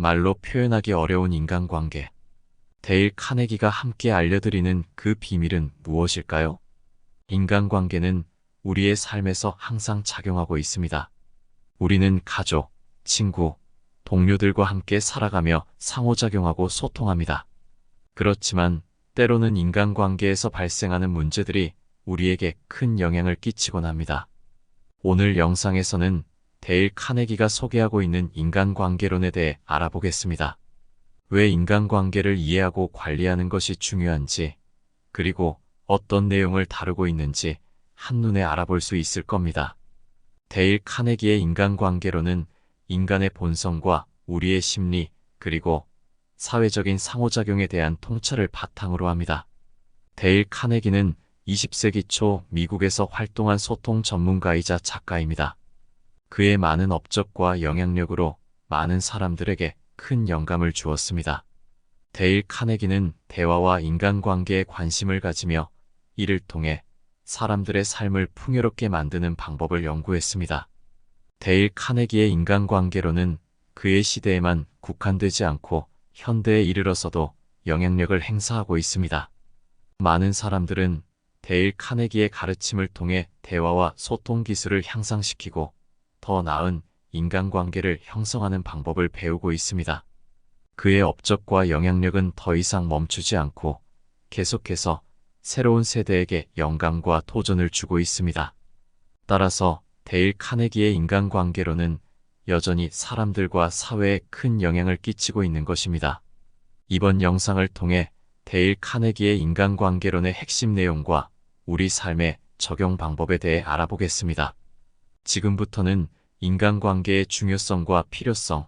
말로 표현하기 어려운 인간관계. 데일 카네기가 함께 알려드리는 그 비밀은 무엇일까요? 인간관계는 우리의 삶에서 항상 작용하고 있습니다. 우리는 가족, 친구, 동료들과 함께 살아가며 상호작용하고 소통합니다. 그렇지만 때로는 인간관계에서 발생하는 문제들이 우리에게 큰 영향을 끼치곤 합니다. 오늘 영상에서는 데일 카네기가 소개하고 있는 인간관계론에 대해 알아보겠습니다. 왜 인간관계를 이해하고 관리하는 것이 중요한지, 그리고 어떤 내용을 다루고 있는지 한눈에 알아볼 수 있을 겁니다. 데일 카네기의 인간관계론은 인간의 본성과 우리의 심리, 그리고 사회적인 상호작용에 대한 통찰을 바탕으로 합니다. 데일 카네기는 20세기 초 미국에서 활동한 소통 전문가이자 작가입니다. 그의 많은 업적과 영향력으로 많은 사람들에게 큰 영감을 주었습니다. 데일 카네기는 대화와 인간관계에 관심을 가지며 이를 통해 사람들의 삶을 풍요롭게 만드는 방법을 연구했습니다. 데일 카네기의 인간관계론은 그의 시대에만 국한되지 않고 현대에 이르러서도 영향력을 행사하고 있습니다. 많은 사람들은 데일 카네기의 가르침을 통해 대화와 소통 기술을 향상시키고 더 나은 인간관계를 형성하는 방법을 배우고 있습니다. 그의 업적과 영향력은 더 이상 멈추지 않고 계속해서 새로운 세대에게 영감과 도전을 주고 있습니다. 따라서 데일 카네기의 인간관계론은 여전히 사람들과 사회에 큰 영향을 끼치고 있는 것입니다. 이번 영상을 통해 데일 카네기의 인간관계론의 핵심 내용과 우리 삶의 적용 방법에 대해 알아보겠습니다. 지금부터는 인간관계의 중요성과 필요성,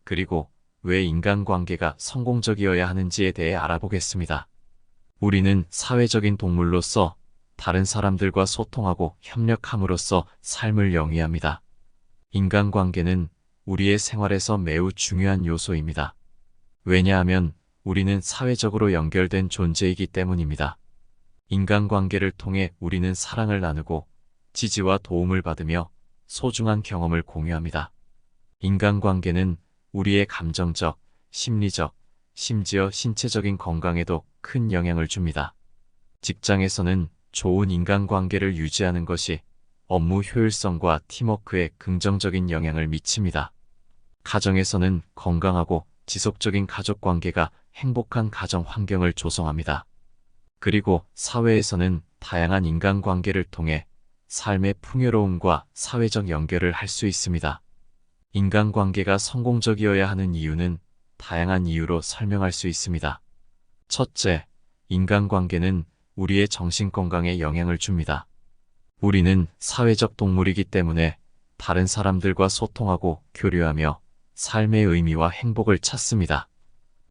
그리고 왜 인간관계가 성공적이어야 하는지에 대해 알아보겠습니다. 우리는 사회적인 동물로서 다른 사람들과 소통하고 협력함으로써 삶을 영위합니다. 인간관계는 우리의 생활에서 매우 중요한 요소입니다. 왜냐하면 우리는 사회적으로 연결된 존재이기 때문입니다. 인간관계를 통해 우리는 사랑을 나누고 지지와 도움을 받으며 소중한 경험을 공유합니다. 인간관계는 우리의 감정적, 심리적, 심지어 신체적인 건강에도 큰 영향을 줍니다. 직장에서는 좋은 인간관계를 유지하는 것이 업무 효율성과 팀워크에 긍정적인 영향을 미칩니다. 가정에서는 건강하고 지속적인 가족관계가 행복한 가정 환경을 조성합니다. 그리고 사회에서는 다양한 인간관계를 통해 삶의 풍요로움과 사회적 연결을 할 수 있습니다. 인간관계가 성공적이어야 하는 이유는 다양한 이유로 설명할 수 있습니다. 첫째, 인간관계는 우리의 정신건강에 영향을 줍니다. 우리는 사회적 동물이기 때문에 다른 사람들과 소통하고 교류하며 삶의 의미와 행복을 찾습니다.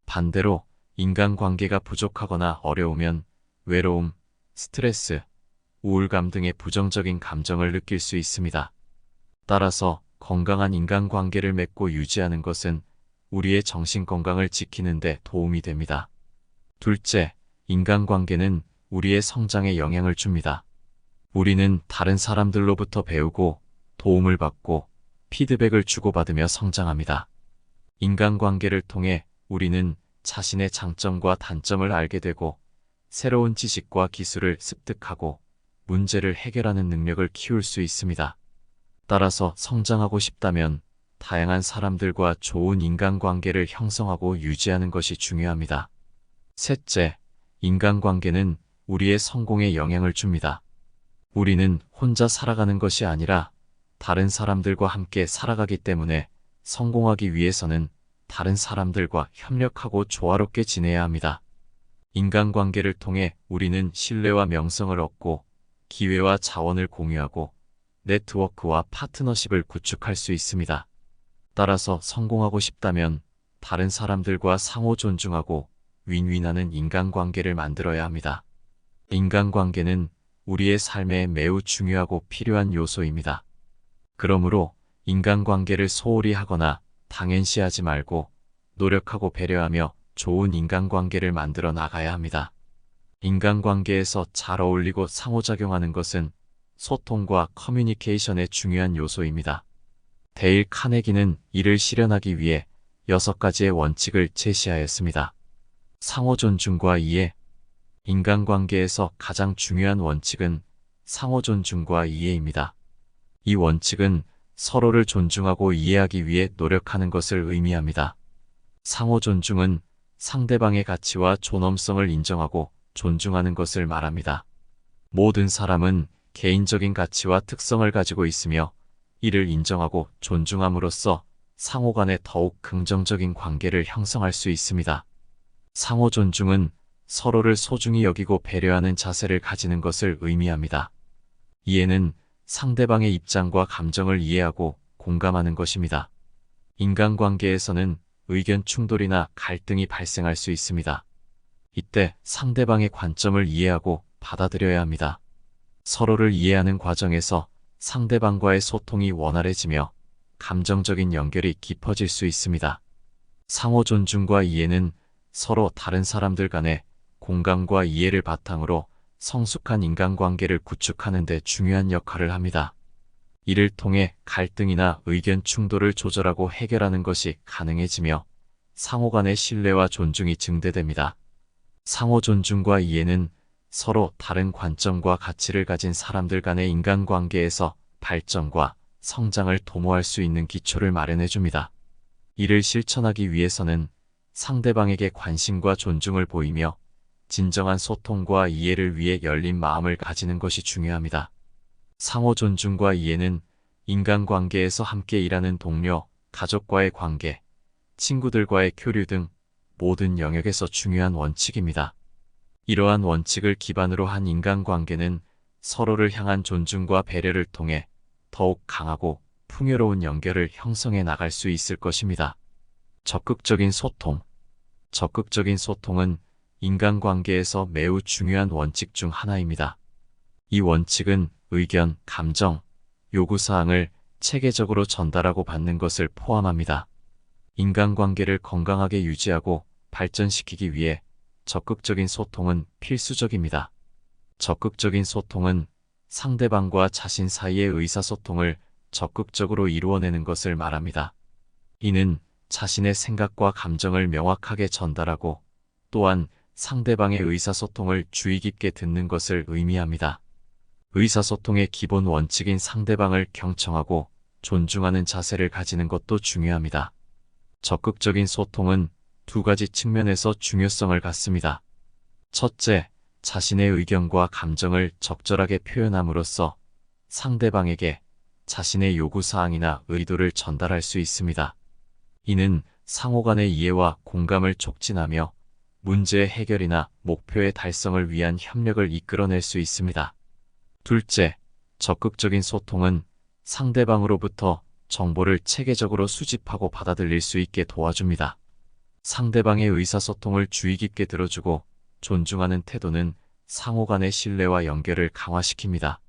반대로 인간관계가 부족하거나 어려우면 외로움, 스트레스, 우울감 등의 부정적인 감정을 느낄 수 있습니다. 따라서 건강한 인간관계를 맺고 유지하는 것은 우리의 정신건강을 지키는 데 도움이 됩니다. 둘째, 인간관계는 우리의 성장에 영향을 줍니다. 우리는 다른 사람들로부터 배우고 도움을 받고 피드백을 주고받으며 성장합니다. 인간관계를 통해 우리는 자신의 장점과 단점을 알게 되고 새로운 지식과 기술을 습득하고 문제를 해결하는 능력을 키울 수 있습니다. 따라서 성장하고 싶다면 다양한 사람들과 좋은 인간관계를 형성하고 유지하는 것이 중요합니다. 셋째, 인간관계는 우리의 성공에 영향을 줍니다. 우리는 혼자 살아가는 것이 아니라 다른 사람들과 함께 살아가기 때문에 성공하기 위해서는 다른 사람들과 협력하고 조화롭게 지내야 합니다. 인간관계를 통해 우리는 신뢰와 명성을 얻고 기회와 자원을 공유하고 네트워크와 파트너십을 구축할 수 있습니다. 따라서 성공하고 싶다면 다른 사람들과 상호 존중하고 윈윈하는 인간관계를 만들어야 합니다. 인간관계는 우리의 삶에 매우 중요하고 필요한 요소입니다. 그러므로 인간관계를 소홀히 하거나 당연시하지 말고 노력하고 배려하며 좋은 인간관계를 만들어 나가야 합니다. 인간관계에서 잘 어울리고 상호작용하는 것은 소통과 커뮤니케이션의 중요한 요소입니다. 데일 카네기는 이를 실현하기 위해 6가지의 원칙을 제시하였습니다. 상호 존중과 이해. 인간관계에서 가장 중요한 원칙은 상호 존중과 이해입니다. 이 원칙은 서로를 존중하고 이해하기 위해 노력하는 것을 의미합니다. 상호 존중은 상대방의 가치와 존엄성을 인정하고 존중하는 것을 말합니다. 모든 사람은 개인적인 가치와 특성을 가지고 있으며 이를 인정하고 존중함으로써 상호 간에 더욱 긍정적인 관계를 형성할 수 있습니다. 상호 존중은 서로를 소중히 여기고 배려하는 자세를 가지는 것을 의미합니다. 이해는 상대방의 입장과 감정을 이해하고 공감하는 것입니다. 인간관계에서는 의견 충돌이나 갈등이 발생할 수 있습니다. 이때 상대방의 관점을 이해하고 받아들여야 합니다. 서로를 이해하는 과정에서 상대방과의 소통이 원활해지며 감정적인 연결이 깊어질 수 있습니다. 상호 존중과 이해는 서로 다른 사람들 간의 공감과 이해를 바탕으로 성숙한 인간관계를 구축하는 데 중요한 역할을 합니다. 이를 통해 갈등이나 의견 충돌을 조절하고 해결하는 것이 가능해지며 상호 간의 신뢰와 존중이 증대됩니다. 상호 존중과 이해는 서로 다른 관점과 가치를 가진 사람들 간의 인간관계에서 발전과 성장을 도모할 수 있는 기초를 마련해 줍니다. 이를 실천하기 위해서는 상대방에게 관심과 존중을 보이며 진정한 소통과 이해를 위해 열린 마음을 가지는 것이 중요합니다. 상호 존중과 이해는 인간관계에서 함께 일하는 동료, 가족과의 관계, 친구들과의 교류 등 모든 영역에서 중요한 원칙입니다. 이러한 원칙을 기반으로 한 인간관계는 서로를 향한 존중과 배려를 통해 더욱 강하고 풍요로운 연결을 형성해 나갈 수 있을 것입니다. 적극적인 소통. 적극적인 소통은 인간관계에서 매우 중요한 원칙 중 하나입니다. 이 원칙은 의견, 감정, 요구사항을 체계적으로 전달하고 받는 것을 포함합니다. 인간관계를 건강하게 유지하고 발전시키기 위해 적극적인 소통은 필수적입니다. 적극적인 소통은 상대방과 자신 사이의 의사소통을 적극적으로 이루어내는 것을 말합니다. 이는 자신의 생각과 감정을 명확하게 전달하고 또한 상대방의 의사소통을 주의 깊게 듣는 것을 의미합니다. 의사소통의 기본 원칙인 상대방을 경청하고 존중하는 자세를 가지는 것도 중요합니다. 적극적인 소통은 두 가지 측면에서 중요성을 갖습니다. 첫째, 자신의 의견과 감정을 적절하게 표현함으로써 상대방에게 자신의 요구사항이나 의도를 전달할 수 있습니다. 이는 상호 간의 이해와 공감을 촉진하며 문제의 해결이나 목표의 달성을 위한 협력을 이끌어낼 수 있습니다. 둘째, 적극적인 소통은 상대방으로부터 정보를 체계적으로 수집하고 받아들일 수 있게 도와줍니다. 상대방의 의사소통을 주의 깊게 들어주고 존중하는 태도는 상호 간의 신뢰와 연결을 강화시킵니다.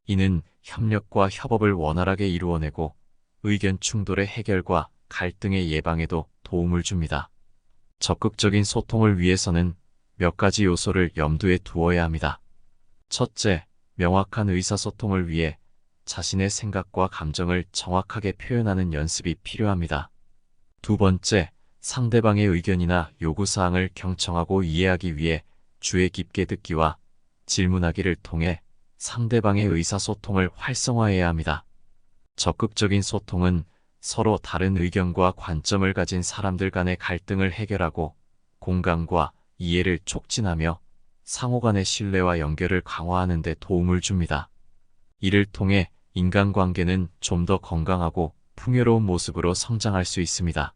이는 협력과 협업을 원활하게 이루어내고 의견 충돌의 해결과 갈등의 예방에도 도움을 줍니다. 적극적인 소통을 위해서는 몇 가지 요소를 염두에 두어야 합니다. 첫째, 명확한 의사소통을 위해 자신의 생각과 감정을 정확하게 표현하는 연습이 필요합니다. 두 번째, 상대방의 의견이나 요구사항을 경청하고 이해하기 위해 주의 깊게 듣기와 질문하기를 통해 상대방의 의사소통을 활성화해야 합니다. 적극적인 소통은 서로 다른 의견과 관점을 가진 사람들 간의 갈등을 해결하고 공감과 이해를 촉진하며 상호 간의 신뢰와 연결을 강화하는 데 도움을 줍니다. 이를 통해 인간관계는 좀 더 건강하고 풍요로운 모습으로 성장할 수 있습니다.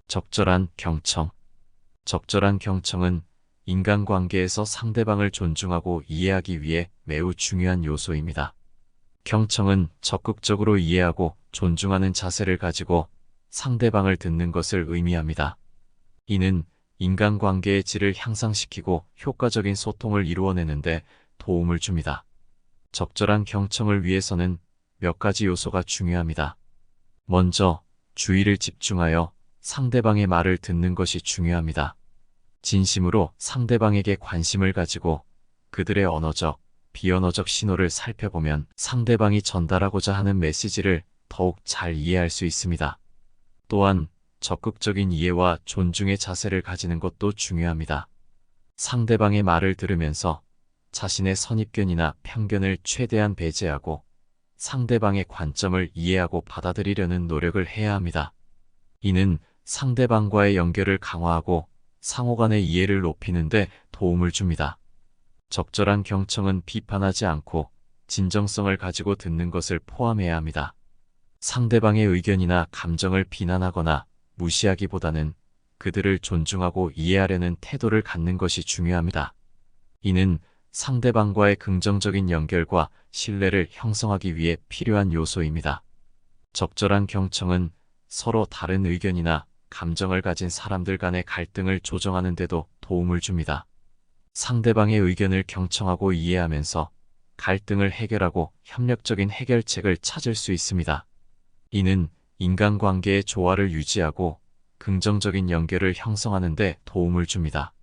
적절한 경청. 적절한 경청은 인간관계에서 상대방을 존중하고 이해하기 위해 매우 중요한 요소입니다. 경청은 적극적으로 이해하고 존중하는 자세를 가지고 상대방을 듣는 것을 의미합니다. 이는 인간관계의 질을 향상시키고 효과적인 소통을 이루어내는데 도움을 줍니다. 적절한 경청을 위해서는 몇 가지 요소가 중요합니다. 먼저, 주의를 집중하여 상대방의 말을 듣는 것이 중요합니다. 진심으로 상대방에게 관심을 가지고 그들의 언어적, 비언어적 신호를 살펴보면 상대방이 전달하고자 하는 메시지를 더욱 잘 이해할 수 있습니다. 또한 적극적인 이해와 존중의 자세를 가지는 것도 중요합니다. 상대방의 말을 들으면서 자신의 선입견이나 편견을 최대한 배제하고 상대방의 관점을 이해하고 받아들이려는 노력을 해야 합니다. 이는 상대방과의 연결을 강화하고 상호 간의 이해를 높이는 데 도움을 줍니다. 적절한 경청은 비판하지 않고 진정성을 가지고 듣는 것을 포함해야 합니다. 상대방의 의견이나 감정을 비난하거나 무시하기보다는 그들을 존중하고 이해하려는 태도를 갖는 것이 중요합니다. 이는 상대방과의 긍정적인 연결과 신뢰를 형성하기 위해 필요한 요소입니다. 적절한 경청은 서로 다른 의견이나 감정을 가진 사람들 간의 갈등을 조정하는 데도 도움을 줍니다. 상대방의 의견을 경청하고 이해하면서 갈등을 해결하고 협력적인 해결책을 찾을 수 있습니다. 이는 인간관계의 조화를 유지하고 긍정적인 연결을 형성하는 데 도움을 줍니다.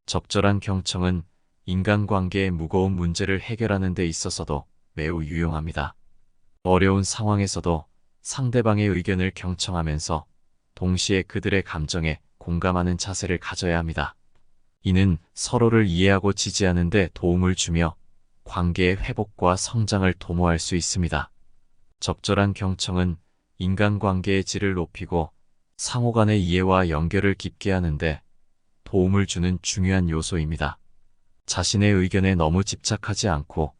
적절한 경청은 인간관계의 무거운 문제를 해결하는 데 있어서도 매우 유용합니다. 어려운 상황에서도 상대방의 의견을 경청하면서 동시에 그들의 감정에 공감하는 자세를 가져야 합니다. 이는 서로를 이해하고 지지하는 데 도움을 주며 관계의 회복과 성장을 도모할 수 있습니다. 적절한 경청은 인간관계의 질을 높이고 상호 간의 이해와 연결을 깊게 하는데 도움을 주는 중요한 요소입니다. 자신의 의견에 너무 집착하지 않고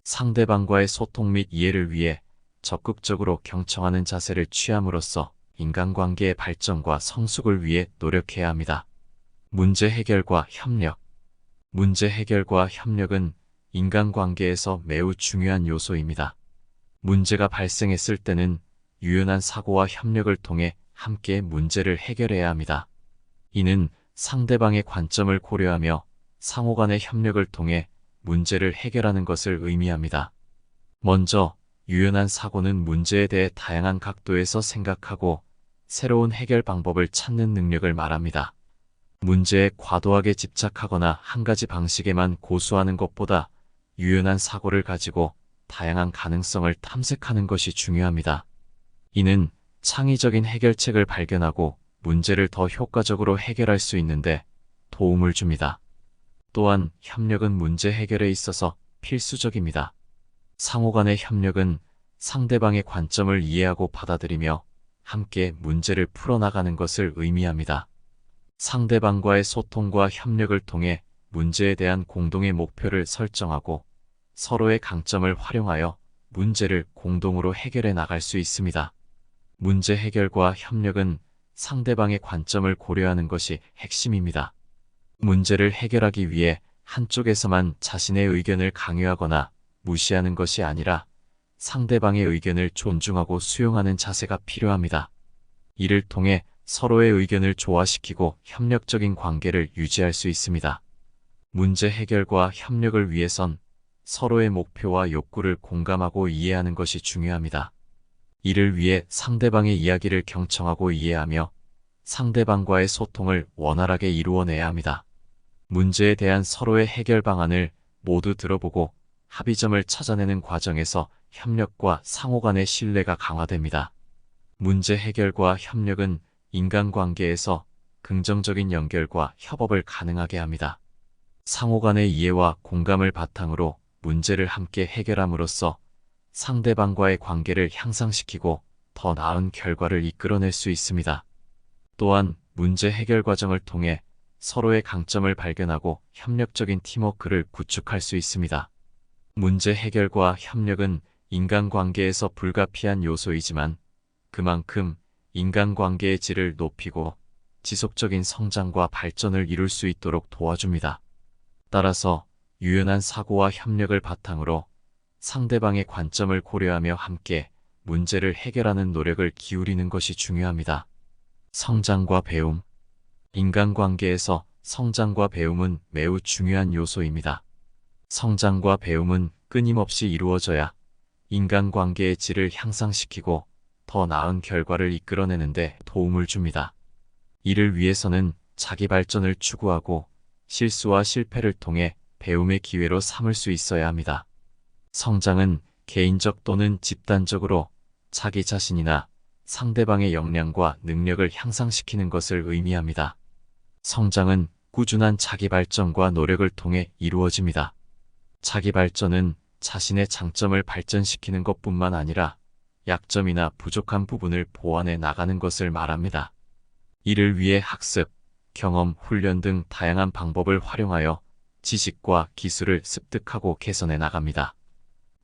상대방과의 소통 및 이해를 위해 적극적으로 경청하는 자세를 취함으로써 인간관계의 발전과 성숙을 위해 노력해야 합니다. 문제 해결과 협력. 문제 해결과 협력은 인간관계에서 매우 중요한 요소입니다. 문제가 발생했을 때는 유연한 사고와 협력을 통해 함께 문제를 해결해야 합니다. 이는 상대방의 관점을 고려하며 상호 간의 협력을 통해 문제를 해결하는 것을 의미합니다. 먼저, 유연한 사고는 문제에 대해 다양한 각도에서 생각하고 새로운 해결 방법을 찾는 능력을 말합니다. 문제에 과도하게 집착하거나 한 가지 방식에만 고수하는 것보다 유연한 사고를 가지고 다양한 가능성을 탐색하는 것이 중요합니다. 이는 창의적인 해결책을 발견하고 문제를 더 효과적으로 해결할 수 있는데 도움을 줍니다. 또한 협력은 문제 해결에 있어서 필수적입니다. 상호 간의 협력은 상대방의 관점을 이해하고 받아들이며 함께 문제를 풀어나가는 것을 의미합니다. 상대방과의 소통과 협력을 통해 문제에 대한 공동의 목표를 설정하고 서로의 강점을 활용하여 문제를 공동으로 해결해 나갈 수 있습니다. 문제 해결과 협력은 상대방의 관점을 고려하는 것이 핵심입니다. 문제를 해결하기 위해 한쪽에서만 자신의 의견을 강요하거나 무시하는 것이 아니라 상대방의 의견을 존중하고 수용하는 자세가 필요합니다. 이를 통해 서로의 의견을 조화시키고 협력적인 관계를 유지할 수 있습니다. 문제 해결과 협력을 위해선 서로의 목표와 욕구를 공감하고 이해하는 것이 중요합니다. 이를 위해 상대방의 이야기를 경청하고 이해하며 상대방과의 소통을 원활하게 이루어내야 합니다. 문제에 대한 서로의 해결 방안을 모두 들어보고 합의점을 찾아내는 과정에서 협력과 상호 간의 신뢰가 강화됩니다. 문제 해결과 협력은 인간관계에서 긍정적인 연결과 협업을 가능하게 합니다. 상호 간의 이해와 공감을 바탕으로 문제를 함께 해결함으로써 상대방과의 관계를 향상시키고 더 나은 결과를 이끌어낼 수 있습니다. 또한 문제 해결 과정을 통해 서로의 강점을 발견하고 협력적인 팀워크를 구축할 수 있습니다. 문제 해결과 협력은 인간관계에서 불가피한 요소이지만 그만큼 인간관계의 질을 높이고 지속적인 성장과 발전을 이룰 수 있도록 도와줍니다. 따라서 유연한 사고와 협력을 바탕으로 상대방의 관점을 고려하며 함께 문제를 해결하는 노력을 기울이는 것이 중요합니다. 성장과 배움. 인간관계에서 성장과 배움은 매우 중요한 요소입니다. 성장과 배움은 끊임없이 이루어져야 인간관계의 질을 향상시키고 더 나은 결과를 이끌어내는데 도움을 줍니다. 이를 위해서는 자기 발전을 추구하고 실수와 실패를 통해 배움의 기회로 삼을 수 있어야 합니다. 성장은 개인적 또는 집단적으로 자기 자신이나 상대방의 역량과 능력을 향상시키는 것을 의미합니다. 성장은 꾸준한 자기 발전과 노력을 통해 이루어집니다. 자기 발전은 자신의 장점을 발전시키는 것뿐만 아니라 약점이나 부족한 부분을 보완해 나가는 것을 말합니다. 이를 위해 학습, 경험, 훈련 등 다양한 방법을 활용하여 지식과 기술을 습득하고 개선해 나갑니다.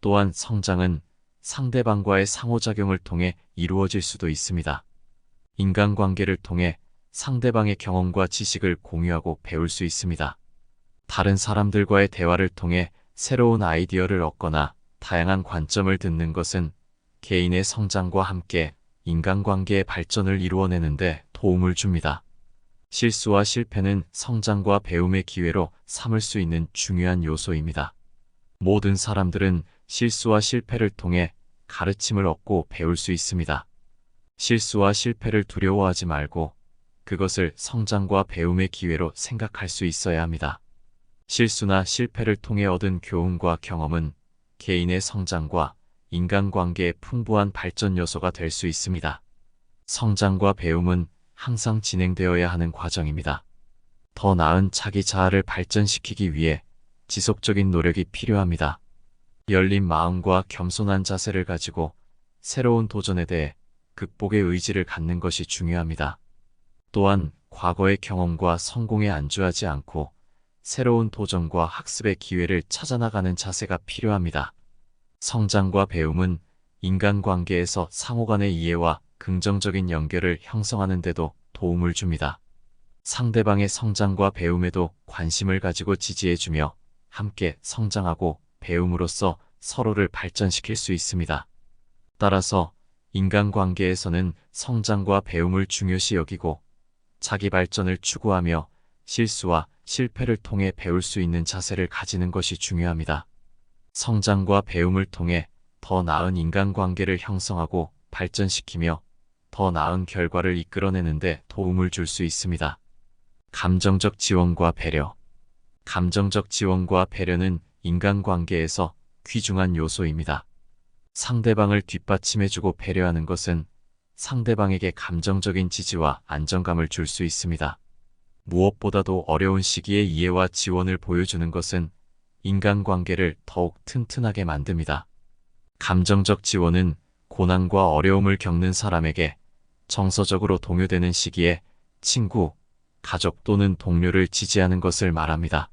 또한 성장은 상대방과의 상호작용을 통해 이루어질 수도 있습니다. 인간관계를 통해 상대방의 경험과 지식을 공유하고 배울 수 있습니다. 다른 사람들과의 대화를 통해 새로운 아이디어를 얻거나 다양한 관점을 듣는 것은 개인의 성장과 함께 인간관계의 발전을 이루어내는데 도움을 줍니다. 실수와 실패는 성장과 배움의 기회로 삼을 수 있는 중요한 요소입니다. 모든 사람들은 실수와 실패를 통해 가르침을 얻고 배울 수 있습니다. 실수와 실패를 두려워하지 말고 그것을 성장과 배움의 기회로 생각할 수 있어야 합니다. 실수나 실패를 통해 얻은 교훈과 경험은 개인의 성장과 인간관계의 풍부한 발전 요소가 될 수 있습니다. 성장과 배움은 항상 진행되어야 하는 과정입니다. 더 나은 자기 자아를 발전시키기 위해 지속적인 노력이 필요합니다. 열린 마음과 겸손한 자세를 가지고 새로운 도전에 대해 극복의 의지를 갖는 것이 중요합니다. 또한 과거의 경험과 성공에 안주하지 않고 새로운 도전과 학습의 기회를 찾아나가는 자세가 필요합니다. 성장과 배움은 인간관계에서 상호간의 이해와 긍정적인 연결을 형성하는 데도 도움을 줍니다. 상대방의 성장과 배움에도 관심을 가지고 지지해주며 함께 성장하고 배움으로써 서로를 발전시킬 수 있습니다. 따라서 인간관계에서는 성장과 배움을 중요시 여기고 자기 발전을 추구하며 실수와 실패를 통해 배울 수 있는 자세를 가지는 것이 중요합니다. 성장과 배움을 통해 더 나은 인간관계를 형성하고 발전시키며 더 나은 결과를 이끌어내는 데 도움을 줄 수 있습니다. 감정적 지원과 배려. 감정적 지원과 배려는 인간관계에서 귀중한 요소입니다. 상대방을 뒷받침해주고 배려하는 것은 상대방에게 감정적인 지지와 안정감을 줄 수 있습니다. 무엇보다도 어려운 시기에 이해와 지원을 보여주는 것은 인간관계를 더욱 튼튼하게 만듭니다. 감정적 지원은 고난과 어려움을 겪는 사람에게 정서적으로 동요되는 시기에 친구, 가족 또는 동료를 지지하는 것을 말합니다.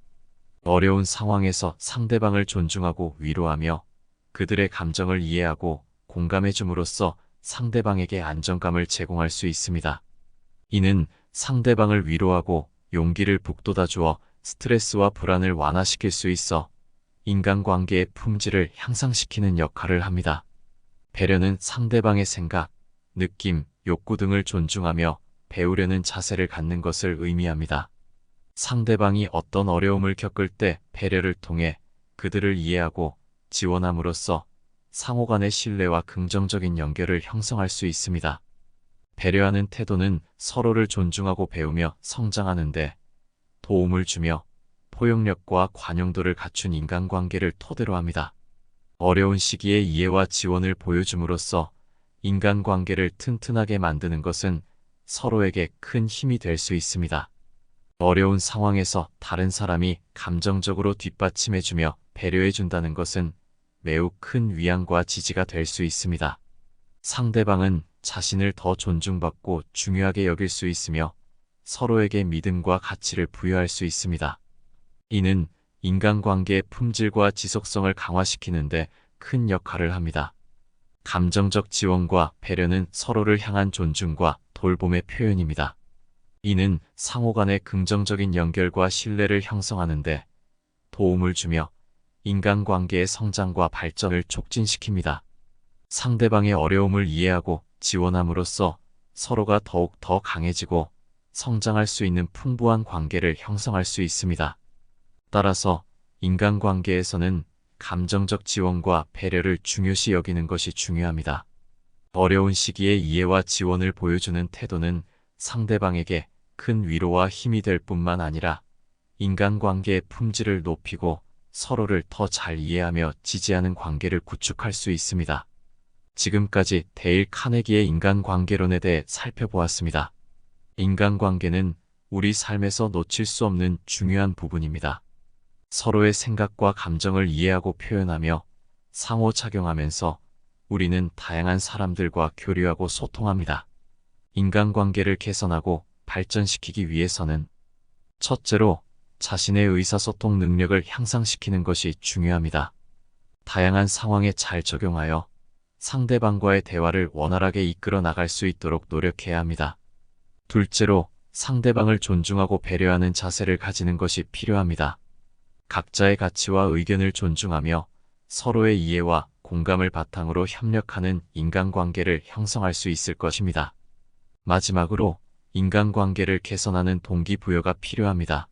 어려운 상황에서 상대방을 존중하고 위로하며 그들의 감정을 이해하고 공감해줌으로써 상대방에게 안정감을 제공할 수 있습니다. 이는 상대방을 위로하고 용기를 북돋아 주어 스트레스와 불안을 완화시킬 수 있어 인간관계의 품질을 향상시키는 역할을 합니다. 배려는 상대방의 생각, 느낌, 욕구 등을 존중하며 배우려는 자세를 갖는 것을 의미합니다. 상대방이 어떤 어려움을 겪을 때 배려를 통해 그들을 이해하고 지원함으로써 상호간의 신뢰와 긍정적인 연결을 형성할 수 있습니다. 배려하는 태도는 서로를 존중하고 배우며 성장하는 데 도움을 주며 포용력과 관용도를 갖춘 인간관계를 토대로 합니다. 어려운 시기에 이해와 지원을 보여줌으로써 인간관계를 튼튼하게 만드는 것은 서로에게 큰 힘이 될 수 있습니다. 어려운 상황에서 다른 사람이 감정적으로 뒷받침해주며 배려해준다는 것은 매우 큰 위안과 지지가 될 수 있습니다. 상대방은 자신을 더 존중받고 중요하게 여길 수 있으며 서로에게 믿음과 가치를 부여할 수 있습니다. 이는 인간관계의 품질과 지속성을 강화시키는 데 큰 역할을 합니다. 감정적 지원과 배려는 서로를 향한 존중과 돌봄의 표현입니다. 이는 상호간의 긍정적인 연결과 신뢰를 형성하는 데 도움을 주며 인간관계의 성장과 발전을 촉진시킵니다. 상대방의 어려움을 이해하고 지원함으로써 서로가 더욱 더 강해지고 성장할 수 있는 풍부한 관계를 형성할 수 있습니다. 따라서 인간관계에서는 감정적 지원과 배려를 중요시 여기는 것이 중요합니다. 어려운 시기에 이해와 지원을 보여주는 태도는 상대방에게 큰 위로와 힘이 될 뿐만 아니라 인간관계의 품질을 높이고 서로를 더 잘 이해하며 지지하는 관계를 구축할 수 있습니다. 지금까지 데일 카네기의 인간관계론에 대해 살펴보았습니다. 인간관계는 우리 삶에서 놓칠 수 없는 중요한 부분입니다. 서로의 생각과 감정을 이해하고 표현하며 상호작용하면서 우리는 다양한 사람들과 교류하고 소통합니다. 인간관계를 개선하고 발전시키기 위해서는 첫째로 자신의 의사소통 능력을 향상시키는 것이 중요합니다. 다양한 상황에 잘 적용하여 상대방과의 대화를 원활하게 이끌어 나갈 수 있도록 노력해야 합니다. 둘째로 상대방을 존중하고 배려하는 자세를 가지는 것이 필요합니다. 각자의 가치와 의견을 존중하며 서로의 이해와 공감을 바탕으로 협력하는 인간관계를 형성할 수 있을 것입니다. 마지막으로 인간관계를 개선하는 동기부여가 필요합니다.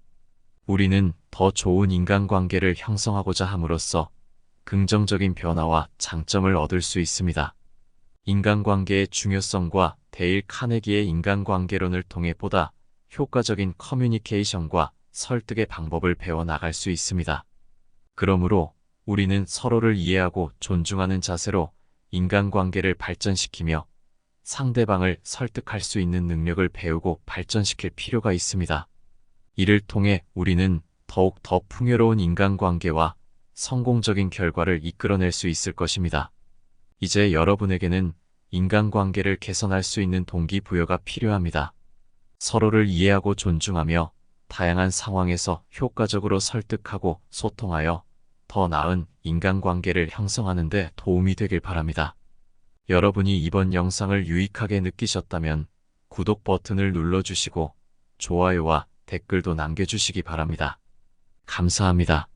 우리는 더 좋은 인간관계를 형성하고자 함으로써 긍정적인 변화와 장점을 얻을 수 있습니다. 인간관계의 중요성과 데일 카네기의 인간관계론을 통해 보다 효과적인 커뮤니케이션과 설득의 방법을 배워 나갈 수 있습니다. 그러므로 우리는 서로를 이해하고 존중하는 자세로 인간관계를 발전시키며 상대방을 설득할 수 있는 능력을 배우고 발전시킬 필요가 있습니다. 이를 통해 우리는 더욱 더 풍요로운 인간관계와 성공적인 결과를 이끌어낼 수 있을 것입니다. 이제 여러분에게는 인간관계를 개선할 수 있는 동기부여가 필요합니다. 서로를 이해하고 존중하며 다양한 상황에서 효과적으로 설득하고 소통하여 더 나은 인간관계를 형성하는 데 도움이 되길 바랍니다. 여러분이 이번 영상을 유익하게 느끼셨다면 구독 버튼을 눌러주시고 좋아요와 댓글도 남겨주시기 바랍니다. 감사합니다.